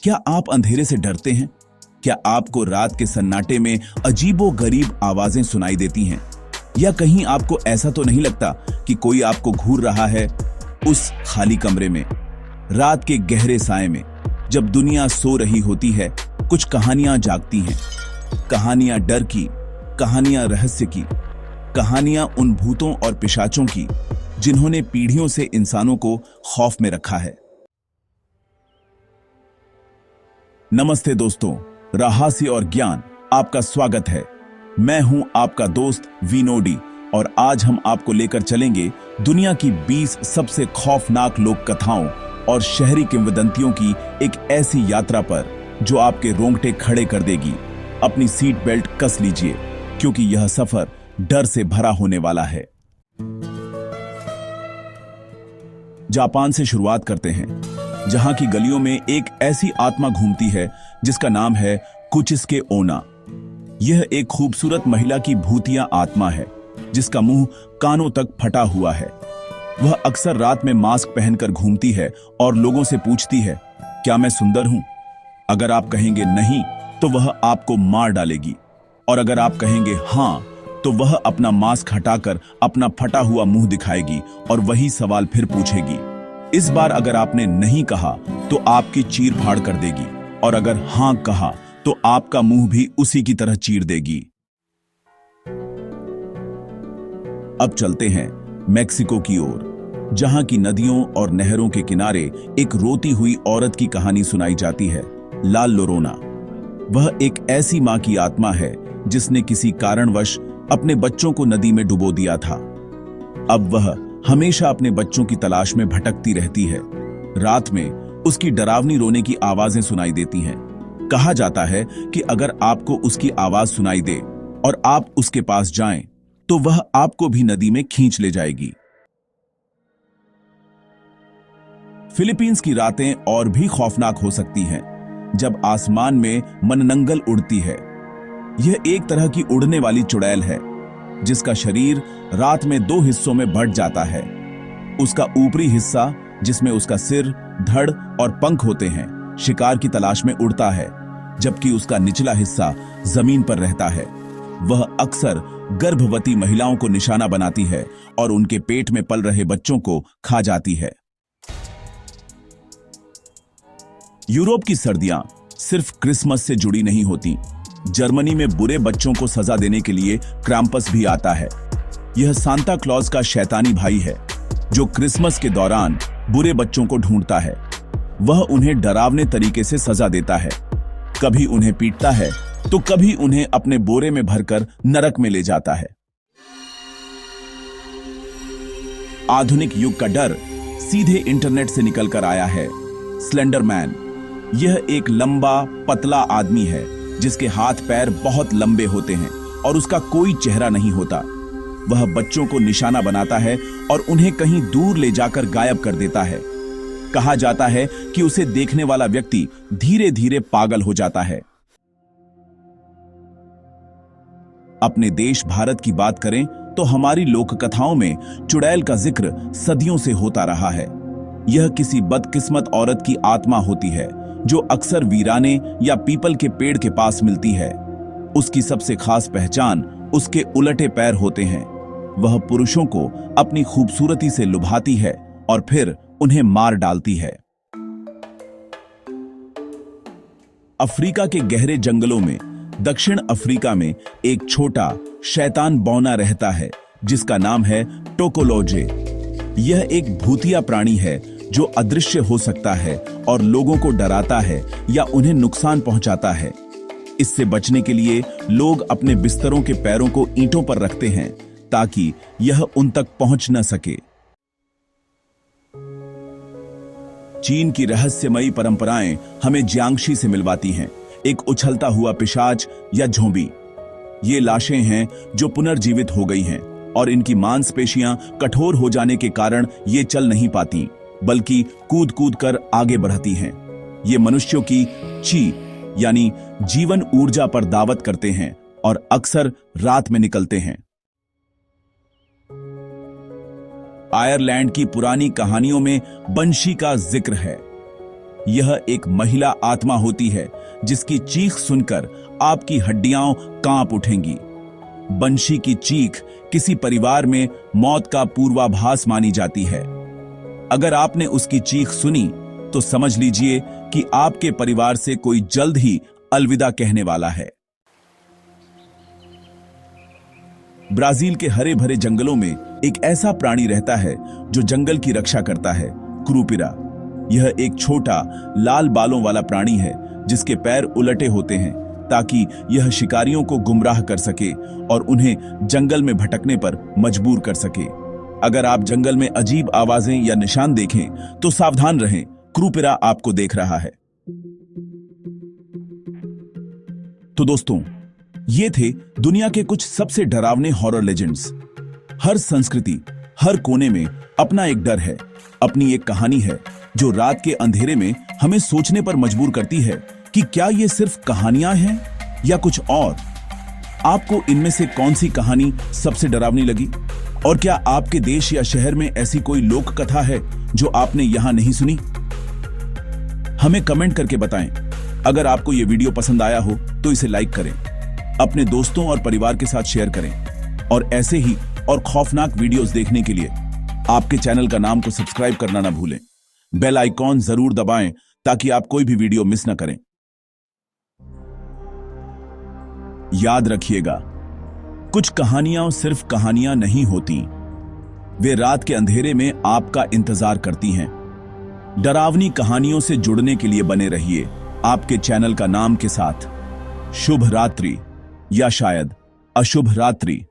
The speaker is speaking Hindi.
क्या आप अंधेरे से डरते हैं? क्या आपको रात के सन्नाटे में अजीबोगरीब आवाजें सुनाई देती हैं? या कहीं आपको ऐसा तो नहीं लगता कि कोई आपको घूर रहा है उस खाली कमरे में, रात के गहरे साए में, जब दुनिया सो रही होती है? कुछ कहानियां जागती हैं, कहानियां डर की, कहानियां रहस्य की, कहानियां उन भूतों और पिशाचों की जिन्होंने पीढ़ियों से इंसानों को खौफ में रखा है। नमस्ते दोस्तों, रहस्य और ज्ञान आपका स्वागत है। मैं हूं आपका दोस्त विनोदी और आज हम आपको लेकर चलेंगे दुनिया की 20 सबसे खौफनाक लोक कथाओं और शहरी किंवदंतियों की एक ऐसी यात्रा पर जो आपके रोंगटे खड़े कर देगी। अपनी सीट बेल्ट कस लीजिए क्योंकि यह सफर डर से भरा होने वाला है। जापान से शुरुआत करते हैं, जहां की गलियों में एक ऐसी आत्मा घूमती है जिसका नाम है कुचिस्के ओना। यह एक खूबसूरत महिला की भूतिया आत्मा है जिसका मुंह कानों तक फटा हुआ है। वह अक्सर रात में मास्क पहनकर घूमती है और लोगों से पूछती है, क्या मैं सुंदर हूं? अगर आप कहेंगे नहीं तो वह आपको मार डालेगी, और अगर आप कहेंगे हां तो वह अपना मास्क हटाकर अपना फटा हुआ मुंह दिखाएगी और वही सवाल फिर पूछेगी। इस बार अगर आपने नहीं कहा तो आपकी चीर फाड़ कर देगी, और अगर हां कहा तो आपका मुंह भी उसी की तरह चीर देगी। अब चलते हैं मेक्सिको की ओर, जहां की नदियों और नहरों के किनारे एक रोती हुई औरत की कहानी सुनाई जाती है, ला लोरोना। वह एक ऐसी मां की आत्मा है जिसने किसी कारणवश अपने बच्चों को नदी में डुबो दिया था। अब वह हमेशा अपने बच्चों की तलाश में भटकती रहती है। रात में उसकी डरावनी रोने की आवाजें सुनाई देती हैं। कहा जाता है कि अगर आपको उसकी आवाज सुनाई दे और आप उसके पास जाएं, तो वह आपको भी नदी में खींच ले जाएगी। फिलीपींस की रातें और भी खौफनाक हो सकती हैं, जब आसमान में मननंगल उड़ती है। यह एक तरह की उड़ने वाली चुड़ैल है जिसका शरीर रात में 2 हिस्सों में बंट जाता है। उसका ऊपरी हिस्सा, जिसमें उसका सिर, धड़ और पंख होते हैं, शिकार की तलाश में उड़ता है, जबकि उसका निचला हिस्सा जमीन पर रहता है। वह अक्सर गर्भवती महिलाओं को निशाना बनाती है और उनके पेट में पल रहे बच्चों को खा जाती है। यूरोप की सर्दियां सिर्फ क्रिसमस से जुड़ी नहीं होती। जर्मनी में बुरे बच्चों को सजा देने के लिए क्राम्पस भी आता है। यह सांता क्लॉज का शैतानी भाई है जो क्रिसमस के दौरान बुरे बच्चों को ढूंढता है। वह उन्हें डरावने तरीके से सजा देता है। कभी उन्हें पीटता है तो कभी उन्हें अपने बोरे में भरकर नरक में ले जाता है। आधुनिक युग का डर सीधे इंटरनेट से निकलकर आया है। स्लेंडर मैन, यह एक लंबा पतला आदमी है जिसके हाथ पैर बहुत लंबे होते हैं और उसका कोई चेहरा नहीं होता। वह बच्चों को निशाना बनाता है और उन्हें कहीं दूर ले जाकर गायब कर देता है। कहा जाता है कि उसे देखने वाला व्यक्ति धीरे धीरे पागल हो जाता है। अपने देश भारत की बात करें तो हमारी लोक कथाओं में चुड़ैल का जिक्र सदियों से होता रहा है। यह किसी बदकिस्मत औरत की आत्मा होती है जो अक्सर वीराने या पीपल के पेड़ के पास मिलती है। उसकी सबसे खास पहचान उसके उलटे पैर होते हैं। वह पुरुषों को अपनी खूबसूरती से लुभाती है और फिर उन्हें मार डालती है। अफ्रीका के गहरे जंगलों में दक्षिण अफ्रीका में एक छोटा शैतान बौना रहता है जिसका नाम है टोकोलोजे। यह एक भूतिया प्राणी है जो अदृश्य हो सकता है और लोगों को डराता है या उन्हें नुकसान पहुंचाता है। इससे बचने के लिए लोग अपने बिस्तरों के पैरों को ईंटों पर रखते हैं ताकि यह उन तक पहुंच न सके। चीन की रहस्यमयी परंपराएं हमें जियांगशी से मिलवाती हैं, एक उछलता हुआ पिशाच या झोंबी। ये लाशें हैं जो पुनर्जीवित हो गई हैं और इनकी मांसपेशियां कठोर हो जाने के कारण ये चल नहीं पाती, बल्कि कूद कूद कर आगे बढ़ती हैं। ये मनुष्यों की ची यानी जीवन ऊर्जा पर दावत करते हैं और अक्सर रात में निकलते हैं। आयरलैंड की पुरानी कहानियों में बंशी का जिक्र है। यह एक महिला आत्मा होती है जिसकी चीख सुनकर आपकी हड्डियां कांप उठेंगी। बंशी की चीख किसी परिवार में मौत का पूर्वाभास मानी जाती है। अगर आपने उसकी चीख सुनी तो समझ लीजिए कि आपके परिवार से कोई जल्द ही अलविदा कहने वाला है। ब्राजील के हरे भरे जंगलों में एक ऐसा प्राणी रहता है जो जंगल की रक्षा करता है, कुरुपिरा। यह एक छोटा लाल बालों वाला प्राणी है जिसके पैर उलटे होते हैं ताकि यह शिकारियों को गुमराह कर सके और उन्हें जंगल में भटकने पर मजबूर कर सके। अगर आप जंगल में अजीब आवाजें या निशान देखें तो सावधान रहें, कुरुपिरा आपको देख रहा है। तो दोस्तों, ये थे दुनिया के कुछ सबसे डरावने हॉरर लेजेंड्स। हर संस्कृति, हर कोने में अपना एक डर है, अपनी एक कहानी है जो रात के अंधेरे में हमें सोचने पर मजबूर करती है कि क्या ये सिर्फ कहानियां हैं या कुछ और। आपको इनमें से कौन सी कहानी सबसे डरावनी लगी? और क्या आपके देश या शहर में ऐसी कोई लोक कथा है जो आपने यहां नहीं सुनी? हमें कमेंट करके बताएं। अगर आपको यह वीडियो पसंद आया हो तो इसे लाइक करें, अपने दोस्तों और परिवार के साथ शेयर करें और ऐसे ही और खौफनाक वीडियोस देखने के लिए आपके चैनल का नाम को सब्सक्राइब करना ना भूलें। बेल आइकॉन जरूर दबाएं ताकि आप कोई भी वीडियो मिस ना करें। याद रखिएगा, कुछ कहानियां सिर्फ कहानियां नहीं होती, वे रात के अंधेरे में आपका इंतजार करती हैं। डरावनी कहानियों से जुड़ने के लिए बने रहिए आपके चैनल का नाम के साथ। शुभ रात्रि या शायद अशुभ रात्रि।